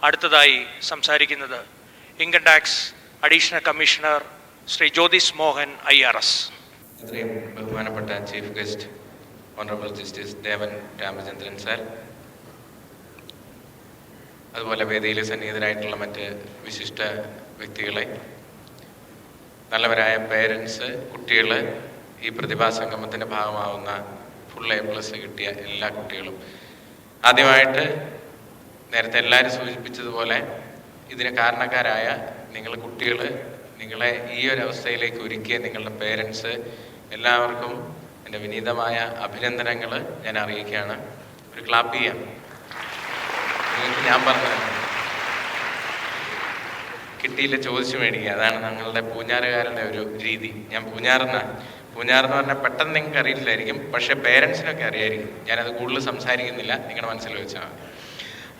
അടുത്തതായി സംസാരിക്കുന്നത് income tax additional commissioner Shri Jyothis Mohan IRS. ഇത്രയും ബഹുമാനപ്പെട്ട chief guest honourable justice Devan Ramachandran sir, അതുപോലെ വേദിയിൽ സന്നിഹിതരായിട്ടുള്ള മറ്റ് വിശിഷ്ട വ്യക്തികളെ, നല്ലവരായ പേരൻസ്, കുട്ടികൾ, ഈ പ്രതിഭാ സംഗമത്തിൻ്റെ ഭാഗമാവുന്ന ഫുൾ A+ കിട്ടിയ എല്ലാ കുട്ടികളും, ആദ്യമായിട്ട് നേരത്തെ എല്ലാവരും സൂചിപ്പിച്ചതുപോലെ ഇതിന് കാരണക്കാരായ നിങ്ങൾ കുട്ടികൾ, നിങ്ങളെ ഈ ഒരു അവസ്ഥയിലേക്ക് ഒരുക്കിയ നിങ്ങളുടെ പേരൻസ് എല്ലാവർക്കും എൻ്റെ വിനീതമായ അഭിനന്ദനങ്ങൾ ഞാൻ അറിയിക്കുകയാണ്. ഒരു ക്ലാപ്പ് ചെയ്യാം. നിങ്ങൾക്ക് ഞാൻ പറഞ്ഞത് കിട്ടിയില്ല ചോദിച്ചു മേടിക്കുക, അതാണ് ഞങ്ങളുടെ പൂഞ്ഞാറുകാരുടെ ഒരു രീതി. ഞാൻ പൂഞ്ഞാറെന്ന് പറഞ്ഞാൽ പെട്ടെന്ന് നിങ്ങൾക്ക് അറിയില്ലായിരിക്കും, പക്ഷെ പേരൻസിനൊക്കെ അറിയായിരിക്കും. ഞാനത് കൂടുതൽ സംസാരിക്കുന്നില്ല, നിങ്ങളുടെ മനസ്സിൽ വെച്ചാൽ.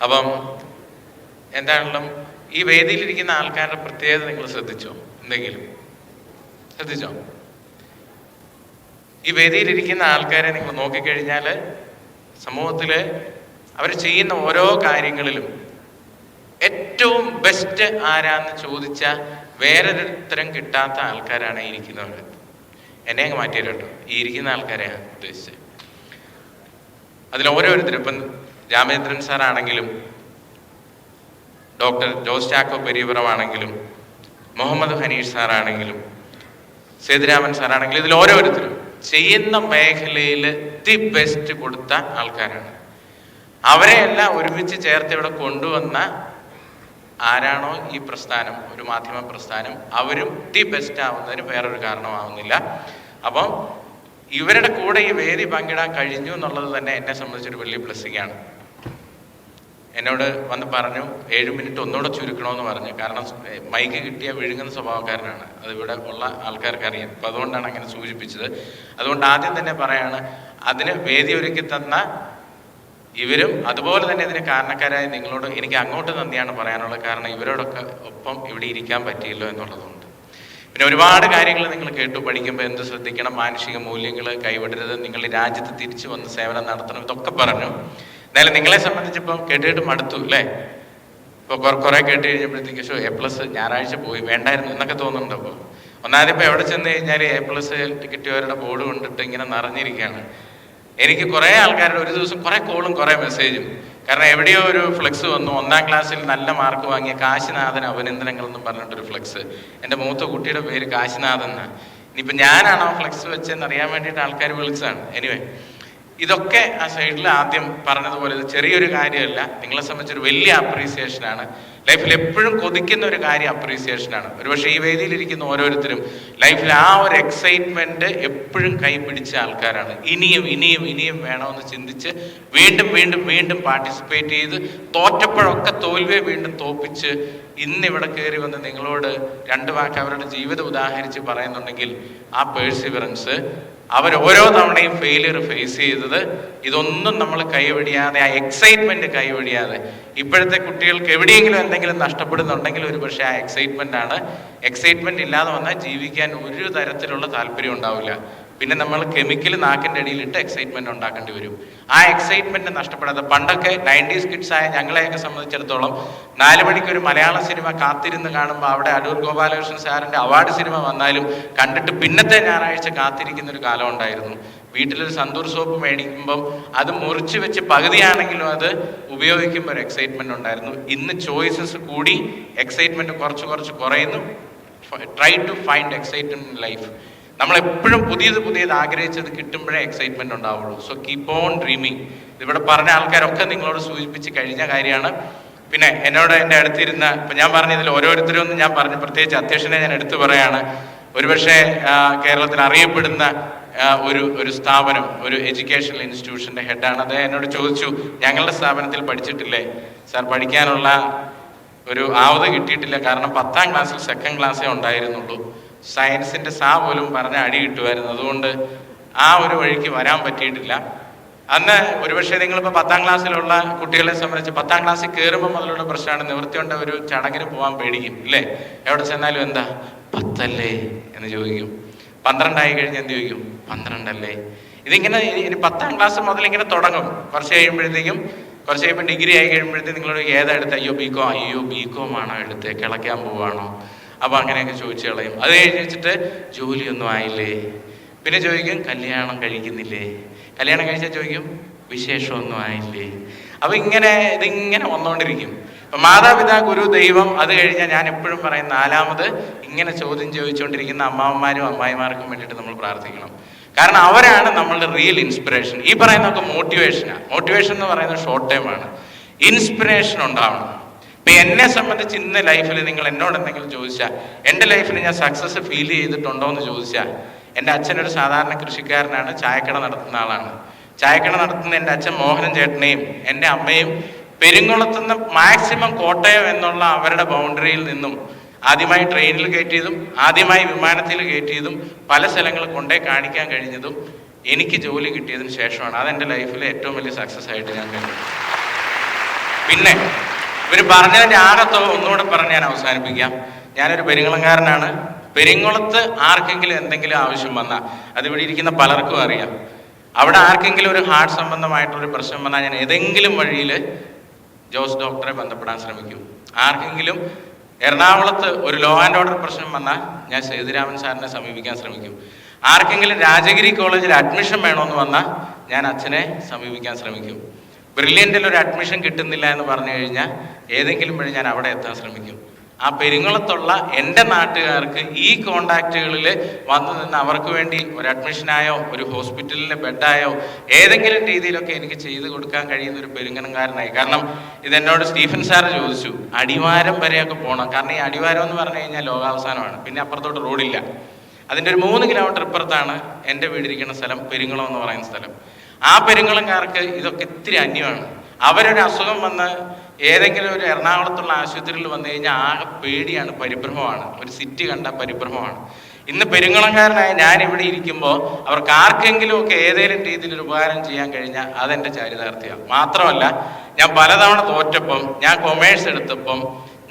അപ്പം എന്താണെങ്കിലും ഈ വേദിയിലിരിക്കുന്ന ആൾക്കാരുടെ പ്രത്യേകത നിങ്ങൾ ശ്രദ്ധിച്ചോ? എന്തെങ്കിലും ശ്രദ്ധിച്ചോ? ഈ വേദിയിലിരിക്കുന്ന ആൾക്കാരെ നിങ്ങൾ നോക്കിക്കഴിഞ്ഞാൽ സമൂഹത്തിൽ അവർ ചെയ്യുന്ന ഓരോ കാര്യങ്ങളിലും ഏറ്റവും ബെസ്റ്റ് ആരാന്ന് ചോദിച്ചാൽ വേറൊരുത്തരം കിട്ടാത്ത ആൾക്കാരാണ് ഈ ഇരിക്കുന്നവർ. എന്നെ അങ്ങ് മാറ്റിയത് കേട്ടോ, ഈ ഇരിക്കുന്ന ആൾക്കാരെയാണ് ഉദ്ദേശിച്ചത്. അതിൽ ഓരോരുത്തരും, ഇപ്പം രാമചന്ദ്രൻ സാറാണെങ്കിലും, ഡോക്ടർ ജോസ് ചാക്കോ പെരിയപുറമാണെങ്കിലും, മുഹമ്മദ് ഹനീഷ് സാറാണെങ്കിലും, സേതുരാമൻ സാറാണെങ്കിലും, ഇതിൽ ഓരോരുത്തരും ചെയ്യുന്ന മേഖലയിൽ ദി ബെസ്റ്റ് കൊടുത്ത ആൾക്കാരാണ്. അവരെയെല്ലാം ഒരുമിച്ച് ചേർത്ത് ഇവിടെ കൊണ്ടുവന്ന ആരാണോ ഈ പ്രസ്ഥാനം, ഒരു മാധ്യമ പ്രസ്ഥാനം, അവരും ദി ബെസ്റ്റ് ആവുന്നതിന് വേറൊരു കാരണമാവുന്നില്ല. അപ്പം ഇവരുടെ കൂടെ ഈ വേദി പങ്കിടാൻ കഴിഞ്ഞു എന്നുള്ളത് തന്നെ എന്നെ സംബന്ധിച്ചൊരു വലിയ ബ്ലെസ്സിംഗ് ആണ്. എന്നോട് വന്ന് പറഞ്ഞു 7 മിനിറ്റ് ഒന്നുകൂടെ ചുരുക്കണമെന്ന് പറഞ്ഞു. കാരണം മൈക്ക് കിട്ടിയ വിഴുങ്ങുന്ന സ്വഭാവക്കാരനാണ്, അത് ഇവിടെ ഉള്ള ആൾക്കാർക്ക് അറിയാം. അപ്പം അതുകൊണ്ടാണ് അങ്ങനെ സൂചിപ്പിച്ചത്. അതുകൊണ്ട് ആദ്യം തന്നെ പറയാണ്, അതിന് വേദി ഒരുക്കി തന്ന ഇവരും അതുപോലെ തന്നെ ഇതിന് കാരണക്കാരായ നിങ്ങളോട് എനിക്ക് അങ്ങോട്ട് നന്ദിയാണ് പറയാനുള്ളത്. കാരണം ഇവരോടൊക്കെ ഒപ്പം ഇവിടെ ഇരിക്കാൻ പറ്റിയല്ലോ എന്നുള്ളതുകൊണ്ട്. പിന്നെ ഒരുപാട് കാര്യങ്ങൾ നിങ്ങൾ കേട്ടു. പഠിക്കുമ്പോൾ എന്ത് ശ്രദ്ധിക്കണം, മാനുഷിക മൂല്യങ്ങൾ കൈവിടരുത്, നിങ്ങൾ രാജ്യത്ത് തിരിച്ചു വന്ന് സേവനം നടത്തണം, ഇതൊക്കെ പറഞ്ഞു. എന്നാലും നിങ്ങളെ സംബന്ധിച്ചിപ്പം കേട്ടിട്ട് മടുത്തു അല്ലേ? ഇപ്പോൾ കുറെ കേട്ട് കഴിഞ്ഞപ്പോഴത്തേക്ക് A+ ഞായറാഴ്ച പോയി വേണ്ടായിരുന്നു എന്നൊക്കെ തോന്നുന്നുണ്ട്. അപ്പോൾ ഒന്നാമതിപ്പോൾ എവിടെ ചെന്ന് കഴിഞ്ഞാൽ A+ കിട്ടിയവരുടെ ബോർഡ് കൊണ്ടിട്ട് ഇങ്ങനെ നിറഞ്ഞിരിക്കുകയാണ്. എനിക്ക് കുറേ ആൾക്കാരുടെ ഒരു ദിവസം കുറേ കോളും കുറേ മെസ്സേജും. കാരണം എവിടെയോ ഒരു ഫ്ലെക്സ് വന്നു, 1ാം ക്ലാസ്സിൽ നല്ല മാർക്ക് വാങ്ങിയ കാശിനാഥൻ അഭിനന്ദനങ്ങൾ എന്നും പറഞ്ഞിട്ടൊരു ഫ്ലെക്സ്. എൻ്റെ മൂത്ത കുട്ടിയുടെ പേര് കാശിനാഥൻ എന്നാണ്. ഇനിയിപ്പോൾ ഞാനാണോ ഫ്ലെക്സ് വെച്ചെന്ന് അറിയാൻ വേണ്ടിയിട്ട് ആൾക്കാർ വിളിച്ചതാണ്. എനിവേ, ഇതൊക്കെ ആ സൈഡിൽ ആദ്യം പറഞ്ഞതുപോലെ ഇത് ചെറിയൊരു കാര്യമല്ല, നിങ്ങളെ സംബന്ധിച്ചൊരു വലിയ അപ്രീസിയേഷനാണ്. ലൈഫിൽ എപ്പോഴും കൊതിക്കുന്ന ഒരു കാര്യം അപ്രീസിയേഷനാണ്. ഒരുപക്ഷെ ഈ വേദിയിലിരിക്കുന്ന ഓരോരുത്തരും ലൈഫിൽ ആ ഒരു എക്സൈറ്റ്മെന്റ് എപ്പോഴും കൈപിടിച്ച ആൾക്കാരാണ്. ഇനിയും ഇനിയും ഇനിയും വേണമെന്ന് ചിന്തിച്ച് വീണ്ടും വീണ്ടും വീണ്ടും പാർട്ടിസിപ്പേറ്റ് ചെയ്ത് തോറ്റപ്പോഴൊക്കെ തോൽവിയെ വീണ്ടും തോപ്പിച്ച് ഇന്നിവിടെ കയറി വന്ന് നിങ്ങളോട് 2 വാക്ക് അവരുടെ ജീവിതം ഉദാഹരിച്ച് പറയുന്നുണ്ടെങ്കിൽ ആ പേഴ്സിവറൻസ്, അവർ ഓരോ തവണയും ഫെയിലിയർ ഫേസ് ചെയ്തത്, ഇതൊന്നും നമ്മൾ കൈവടിയാതെ, ആ എക്സൈറ്റ്മെന്റ് കൈവടിയാതെ. ഇപ്പോഴത്തെ കുട്ടികൾക്ക് എവിടെയെങ്കിലും എന്തെങ്കിലും നഷ്ടപ്പെടുന്നുണ്ടെങ്കിൽ ഒരു പക്ഷേ ആ എക്സൈറ്റ്മെന്റ് ആണ്. എക്സൈറ്റ്മെന്റ് ഇല്ലാതെ വന്നാൽ ജീവിക്കാൻ ഒരു തരത്തിലുള്ള താല്പര്യം ഉണ്ടാവില്ല. പിന്നെ നമ്മൾ കെമിക്കൽ നാക്കിൻ്റെ അടിയിലിട്ട് എക്സൈറ്റ്മെന്റ് ഉണ്ടാക്കേണ്ടി വരും. ആ എക്സൈറ്റ്മെന്റ് നഷ്ടപ്പെടാതെ, പണ്ടൊക്കെ 90s കിഡ്സായ ഞങ്ങളെയൊക്കെ സംബന്ധിച്ചിടത്തോളം 4 മണിക്ക് ഒരു മലയാള സിനിമ കാത്തിരുന്ന് കാണുമ്പോൾ അവിടെ അടൂർ ഗോപാലകൃഷ്ണൻ സാറിന്റെ അവാർഡ് സിനിമ വന്നാലും കണ്ടിട്ട് പിന്നത്തെ ഞായറാഴ്ച കാത്തിരിക്കുന്ന ഒരു കാലം ഉണ്ടായിരുന്നു. വീട്ടിലൊരു സന്തൂർ സോപ്പ് മേടിക്കുമ്പം അത് മുറിച്ച് വെച്ച് പകുതിയാണെങ്കിലും അത് ഉപയോഗിക്കുമ്പോൾ ഒരു എക്സൈറ്റ്മെന്റ് ഉണ്ടായിരുന്നു. ഇന്ന് ചോയ്സസ് കൂടി എക്സൈറ്റ്മെന്റ് കുറച്ച് കുറയുന്നു. Try to find excitement in life. നമ്മളെപ്പോഴും പുതിയത് ആഗ്രഹിച്ചത് കിട്ടുമ്പോഴേ എക്സൈറ്റ്മെന്റ് ഉണ്ടാവുള്ളൂ. So keep on dreaming. ഇവിടെ പറഞ്ഞ ആൾക്കാരൊക്കെ നിങ്ങളോട് സൂചിപ്പിച്ച് കഴിഞ്ഞ കാര്യമാണ്. പിന്നെ എന്നോട് എൻ്റെ അടുത്തിരുന്ന, ഇപ്പം ഞാൻ പറഞ്ഞതിൽ ഓരോരുത്തരും ഞാൻ പറഞ്ഞു, പ്രത്യേകിച്ച് അധ്യക്ഷനെ ഞാൻ എടുത്തു പറയാണ്. ഒരുപക്ഷെ കേരളത്തിൽ അറിയപ്പെടുന്ന ഒരു സ്ഥാപനം, ഒരു എഡ്യൂക്കേഷണൽ ഇൻസ്റ്റിറ്റ്യൂഷൻ്റെ ഹെഡാണ്. അത് എന്നോട് ചോദിച്ചു, ഞങ്ങളുടെ സ്ഥാപനത്തിൽ പഠിച്ചിട്ടില്ലേ സാർ? പഠിക്കാനുള്ള ഒരു ആവത് കിട്ടിയിട്ടില്ല. കാരണം 10ാം ക്ലാസ്സിൽ 2nd ക്ലാസ്സേ ഉണ്ടായിരുന്നുള്ളൂ. സയൻസിൻ്റെ പോലും പറഞ്ഞ അടി കിട്ടുമായിരുന്നു. അതുകൊണ്ട് ആ ഒരു വഴിക്ക് വരാൻ പറ്റിയിട്ടില്ല. അന്ന് ഒരുപക്ഷെ നിങ്ങളിപ്പോൾ 10ാം ക്ലാസ്സിലുള്ള കുട്ടികളെ സംബന്ധിച്ച് 10ാം ക്ലാസ്സിൽ കയറുമ്പോൾ മുതലുള്ള പ്രശ്നമാണ്, നിവൃത്തിയുണ്ട ഒരു ചടങ്ങിന് പോകാൻ പേടിക്കും ഇല്ലേ? എവിടെ ചെന്നാലും എന്താ 10 എന്ന് ചോദിക്കും. 12 ആയി കഴിഞ്ഞ് എന്ത് ചോദിക്കും? 12 ഇതിങ്ങനെ 10ാം ക്ലാസ് മുതൽ ഇങ്ങനെ തുടങ്ങും. കുറച്ച് കഴിയുമ്പോഴത്തേക്കും കുറച്ച് കഴിയുമ്പോൾ ഡിഗ്രി ആയി കഴിയുമ്പോഴത്തേക്ക് നിങ്ങളോട് ഏതാ എടുത്ത്, അയ്യോ ബികോം ആണോ എടുത്ത്, കിളയ്ക്കാൻ പോവാണോ, അപ്പോൾ അങ്ങനെയൊക്കെ ചോദിച്ചു കളയും. അത് കഴിഞ്ഞ് വെച്ചിട്ട് ജോലിയൊന്നും ആയില്ലേ, പിന്നെ ചോദിക്കും കല്യാണം കഴിക്കുന്നില്ലേ, കല്യാണം കഴിച്ചാൽ ചോദിക്കും വിശേഷമൊന്നും ആയില്ലേ. അപ്പോൾ ഇതിങ്ങനെ വന്നുകൊണ്ടിരിക്കും. അപ്പം മാതാപിതാ, ഗുരു, ദൈവം, അത് കഴിഞ്ഞാൽ ഞാൻ എപ്പോഴും പറയും നാലാമത് ഇങ്ങനെ ചോദ്യം ചോദിച്ചുകൊണ്ടിരിക്കുന്ന അമ്മാവന്മാരും അമ്മായിമാർക്കും വേണ്ടിയിട്ട് നമ്മൾ പ്രാർത്ഥിക്കണം. കാരണം അവരാണ് നമ്മളുടെ റിയൽ ഇൻസ്പിറേഷൻ. ഈ പറയുന്നതൊക്കെ മോട്ടിവേഷനാണ്. മോട്ടിവേഷൻ എന്ന് പറയുന്നത് ഷോർട്ട് ടൈം ആണ്. ഇൻസ്പിറേഷൻ ഉണ്ടാവണം. ഇപ്പം എന്നെ സംബന്ധിച്ച് ഇന്ന് ലൈഫിൽ നിങ്ങൾ എന്നോട് എന്തെങ്കിലും ചോദിച്ചാൽ, എൻ്റെ ലൈഫിൽ ഞാൻ സക്സസ് ഫീൽ ചെയ്തിട്ടുണ്ടോ എന്ന് ചോദിച്ചാൽ, എൻ്റെ അച്ഛനൊരു സാധാരണ കൃഷിക്കാരനാണ്, ചായക്കട നടത്തുന്ന ആളാണ്. ചായക്കട നടത്തുന്ന എൻ്റെ അച്ഛൻ മോഹനൻ ചേട്ടനെയും എൻ്റെ അമ്മയും പെരിങ്ങുളത്തുനിന്ന് മാക്സിമം കോട്ടയം എന്നുള്ള അവരുടെ ബൗണ്ടറിയിൽ നിന്നും ആദ്യമായി ട്രെയിനിൽ കയറ്റിയതും ആദ്യമായി വിമാനത്തിൽ കയറ്റിയതും പല സ്ഥലങ്ങളിൽ കൊണ്ടേ കാണിക്കാൻ കഴിഞ്ഞതും എനിക്ക് ജോലി കിട്ടിയതിന് ശേഷമാണ്. അതെൻ്റെ ലൈഫിലെ ഏറ്റവും വലിയ സക്സസ് ആയിട്ട് ഞാൻ കണ്ടു. പിന്നെ ഇവർ പറഞ്ഞതിൻ്റെ ആകത്തുക ഒന്നുകൂടെ പറഞ്ഞ് ഞാൻ അവസാനിപ്പിക്കാം. ഞാനൊരു പെരിങ്ങുളംകാരനാണ്. പെരിങ്ങുളത്ത് ആർക്കെങ്കിലും എന്തെങ്കിലും ആവശ്യം വന്നാൽ, അതിവിടെ ഇരിക്കുന്ന പലർക്കും അറിയാം, അവിടെ ആർക്കെങ്കിലും ഒരു ഹാർട്ട് സംബന്ധമായിട്ടൊരു പ്രശ്നം വന്നാൽ ഞാൻ ഏതെങ്കിലും വഴിയിൽ ജോസ് ഡോക്ടറെ ബന്ധപ്പെടാൻ ശ്രമിക്കും. ആർക്കെങ്കിലും എറണാകുളത്ത് ഒരു ലോ ആൻഡ് ഓർഡർ പ്രശ്നം വന്നാൽ ഞാൻ സേതുരാമൻ സാറിനെ സമീപിക്കാൻ ശ്രമിക്കും. ആർക്കെങ്കിലും രാജഗിരി കോളേജിൽ അഡ്മിഷൻ വേണമെന്ന് വന്നാൽ ഞാൻ അച്ഛനെ സമീപിക്കാൻ ശ്രമിക്കും. ബ്രില്യൻറ്റിൽ ഒരു അഡ്മിഷൻ കിട്ടുന്നില്ല എന്ന് പറഞ്ഞു കഴിഞ്ഞാൽ ഏതെങ്കിലും വഴി ഞാൻ അവിടെ എത്താൻ ശ്രമിക്കും. ആ പെരിങ്ങുളത്തുള്ള എൻ്റെ നാട്ടുകാർക്ക് ഈ കോണ്ടാക്റ്റുകളിൽ വന്നു നിന്ന് അവർക്ക് വേണ്ടി ഒരു അഡ്മിഷനായോ ഒരു ഹോസ്പിറ്റലിലെ ബെഡായോ ഏതെങ്കിലും രീതിയിലൊക്കെ എനിക്ക് ചെയ്തു കൊടുക്കാൻ കഴിയുന്ന ഒരു പെരിങ്ങനംകാരനായി. കാരണം ഇതെന്നോട് സ്റ്റീഫൻ സാറ് ചോദിച്ചു, അടിവാരം വരെയൊക്കെ പോകണം. കാരണം ഈ അടിവാരം എന്ന് പറഞ്ഞു കഴിഞ്ഞാൽ ലോകാവസാനമാണ്. പിന്നെ അപ്പുറത്തോട്ട് റോഡില്ല. അതിൻ്റെ ഒരു 3 കിലോമീറ്റർ ഇപ്പുറത്താണ് എൻ്റെ വീടിരിക്കുന്ന സ്ഥലം, പെരിങ്ങുളം എന്ന് പറയുന്ന സ്ഥലം. ആ പെരിങ്ങുളംകാർക്ക് ഇതൊക്കെ ഇത്തിരി അന്യമാണ്. അവരൊരു അസുഖം വന്ന് ഏതെങ്കിലും ഒരു എറണാകുളത്തുള്ള ആശുപത്രിയിൽ വന്നു കഴിഞ്ഞാൽ ആകെ പേടിയാണ്, പരിഭ്രമമാണ്. ഒരു സിറ്റി കണ്ട പരിഭ്രമമാണ്. ഇന്ന് പെരിങ്ങുളംകാരനായ ഞാൻ ഇവിടെ ഇരിക്കുമ്പോൾ അവർക്ക് ആർക്കെങ്കിലും ഒക്കെ ഏതെങ്കിലും രീതിയിൽ ഒരു ഉപകാരം ചെയ്യാൻ കഴിഞ്ഞാൽ അതെൻ്റെ ചാരിതാർത്ഥ്യമാണ്. മാത്രമല്ല, ഞാൻ പലതവണ തോറ്റപ്പം, ഞാൻ കൊമേഴ്സ് എടുത്തപ്പം,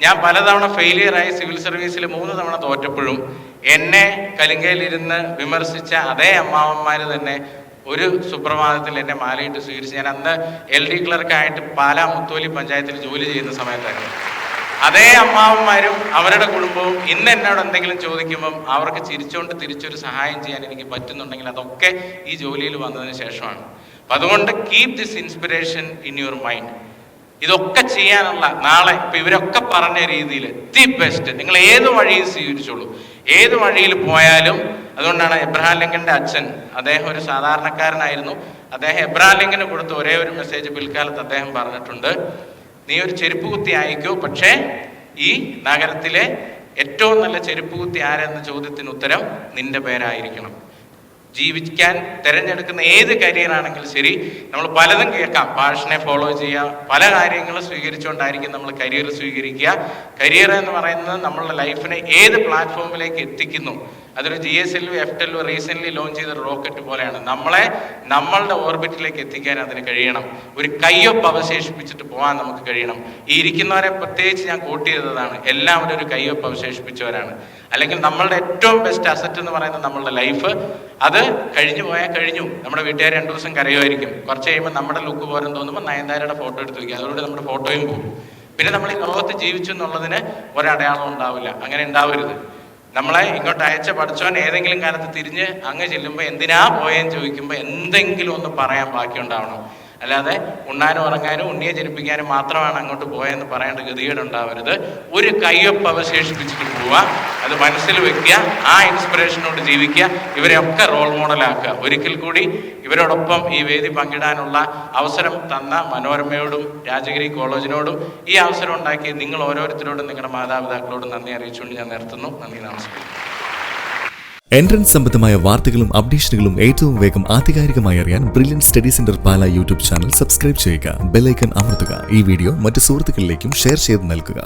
ഞാൻ പലതവണ ഫെയിലിയറായി സിവിൽ സർവീസിൽ 3 തവണ തോറ്റപ്പോഴും എന്നെ കലിങ്കയിലിരുന്ന് വിമർശിച്ച അതേ അമ്മാവന്മാർ തന്നെ ഒരു സുപ്രഭാതത്തിൽ എന്നെ മാലയിട്ട് സ്വീകരിച്ച്, ഞാൻ അന്ന് LD ക്ലർക്കായിട്ട് പാലാ മുത്തോലി പഞ്ചായത്തിൽ ജോലി ചെയ്യുന്ന സമയത്തായിരുന്നു. അതേ അമ്മാവന്മാരും അവരുടെ കുടുംബവും ഇന്ന് എന്നോട് എന്തെങ്കിലും ചോദിക്കുമ്പം അവർക്ക് ചിരിച്ചുകൊണ്ട് തിരിച്ചൊരു സഹായം ചെയ്യാൻ എനിക്ക് പറ്റുന്നുണ്ടെങ്കിൽ അതൊക്കെ ഈ ജോലിയിൽ വന്നതിന് ശേഷമാണ്. അപ്പം അതുകൊണ്ട് keep this inspiration in your mind. ഇതൊക്കെ ചെയ്യാനുള്ള നാളെ ഇപ്പം ഇവരൊക്കെ പറഞ്ഞ രീതിയിൽ ദി ബെസ്റ്റ് നിങ്ങൾ ഏത് വഴിയും സ്വീകരിച്ചോളൂ. ഏത് വഴിയിൽ പോയാലും. അതുകൊണ്ടാണ് എബ്രഹാം ലിങ്കന്റെ അച്ഛൻ, അദ്ദേഹം ഒരു സാധാരണക്കാരനായിരുന്നു. അദ്ദേഹം എബ്രഹാം ലിങ്കന് കൊടുത്ത ഒരേ ഒരു മെസ്സേജ് പിൽക്കാലത്ത് അദ്ദേഹം പറഞ്ഞിട്ടുണ്ട്, നീ ഒരു ചെരുപ്പ് കുത്തി അയക്കൂ, പക്ഷേ ഈ നഗരത്തിലെ ഏറ്റവും നല്ല ചെരുപ്പ് കുത്തി ആരെന്ന ചോദ്യത്തിന് ഉത്തരം നിന്റെ പേരായിരിക്കണം. ജീവിക്കാൻ തിരഞ്ഞെടുക്കുന്ന ഏത് കരിയറാണെങ്കിലും ശരി, നമ്മൾ പലതും കേൾക്കാം. പാഷനെ ഫോളോ ചെയ്യുക, പല കാര്യങ്ങളും സ്വീകരിച്ചുകൊണ്ടായിരിക്കും നമ്മൾ കരിയർ സ്വീകരിക്കുക. കരിയർ എന്ന് പറയുന്നത് നമ്മളുടെ ലൈഫിനെ ഏത് പ്ലാറ്റ്ഫോമിലേക്ക് എത്തിക്കുന്നു. അതൊരു GSLV FTLV റീസെൻ്റ്ലി ലോഞ്ച് ചെയ്ത റോക്കറ്റ് പോലെയാണ്. നമ്മളെ നമ്മളുടെ ഓർബിറ്റിലേക്ക് എത്തിക്കാൻ അതിന് കഴിയണം. ഒരു കയ്യൊപ്പ് അവശേഷിപ്പിച്ചിട്ട് പോകാൻ നമുക്ക് കഴിയണം. ഈ ഇരിക്കുന്നവരെ പ്രത്യേകിച്ച് ഞാൻ കോട്ട് ചെയ്തതാണ്, എല്ലാവരും ഒരു കയ്യൊപ്പ് അവശേഷിപ്പിച്ചവരാണ്. അല്ലെങ്കിൽ നമ്മളുടെ ഏറ്റവും ബെസ്റ്റ് അസറ്റ് എന്ന് പറയുന്നത് നമ്മളുടെ ലൈഫ്. അത് കഴിഞ്ഞു പോയാൽ കഴിഞ്ഞു. നമ്മുടെ വീട്ടുകാർ 2 ദിവസം കരയുമായിരിക്കും. കുറച്ച് കഴിയുമ്പോൾ നമ്മുടെ ലുക്ക് പോലും തോന്നുമ്പോൾ നയൻതാരയുടെ ഫോട്ടോ എടുത്ത് വയ്ക്കുക, അതോടെ നമ്മുടെ ഫോട്ടോയും പോകും. പിന്നെ നമ്മൾ ഈ ലോകത്ത് ജീവിച്ചു എന്നുള്ളതിന് ഒരടയാളം ഉണ്ടാവില്ല. അങ്ങനെ ഉണ്ടാവരുത്. നമ്മളെ ഇങ്ങോട്ട് അയച്ച പഠിച്ചവൻ ഏതെങ്കിലും കാലത്ത് തിരിഞ്ഞ് അങ്ങ് ചെല്ലുമ്പോൾ എന്തിനാ പോയെന്ന് ചോദിക്കുമ്പോൾ എന്തെങ്കിലും ഒന്ന് പറയാൻ ബാക്കിയുണ്ടാവണം. അല്ലാതെ ഉണ്ണാനും ഉറങ്ങാനും ഉണ്ണിയെ ജനിപ്പിക്കാനും മാത്രമാണ് അങ്ങോട്ട് പോയെന്ന് പറയേണ്ട ഗതികേടുണ്ടാവരുത്. ഒരു കയ്യൊപ്പ് അവശേഷിപ്പിച്ചിട്ട് പോവുക, അത് മനസ്സിൽ വെക്കുക, ആ ഇൻസ്പിറേഷനോട് ജീവിക്കുക, ഇവരെയൊക്കെ റോൾ മോഡലാക്കുക. ഒരിക്കൽ കൂടി ഇവരോടൊപ്പം ഈ വേദി പങ്കിടാനുള്ള അവസരം തന്ന മനോരമയോടും രാജഗിരി കോളേജിനോടും ഈ അവസരം ഉണ്ടാക്കി നിങ്ങൾ ഓരോരുത്തരോടും നിങ്ങളുടെ മാതാപിതാക്കളോടും നന്ദി അറിയിച്ചുകൊണ്ട് ഞാൻ നിർത്തുന്നു. നന്ദി, നമസ്കാരം. എൻട്രൻസ് സംബന്ധമായ വാർത്തകളും അപ്ഡേഷനുകളും ഏറ്റവും വേഗം ആധികാരികമായി അറിയാൻ ബ്രില്യൻ സ്റ്റഡി സെന്റർ പാല യൂട്യൂബ് ചാനൽ സബ്സ്ക്രൈബ് ചെയ്യുക. ബെൽ ഐക്കൺ അമർത്തുക. ഈ വീഡിയോ മറ്റ് സുഹൃത്തുക്കളിലേക്കും ഷെയർ ചെയ്ത് നൽകുക.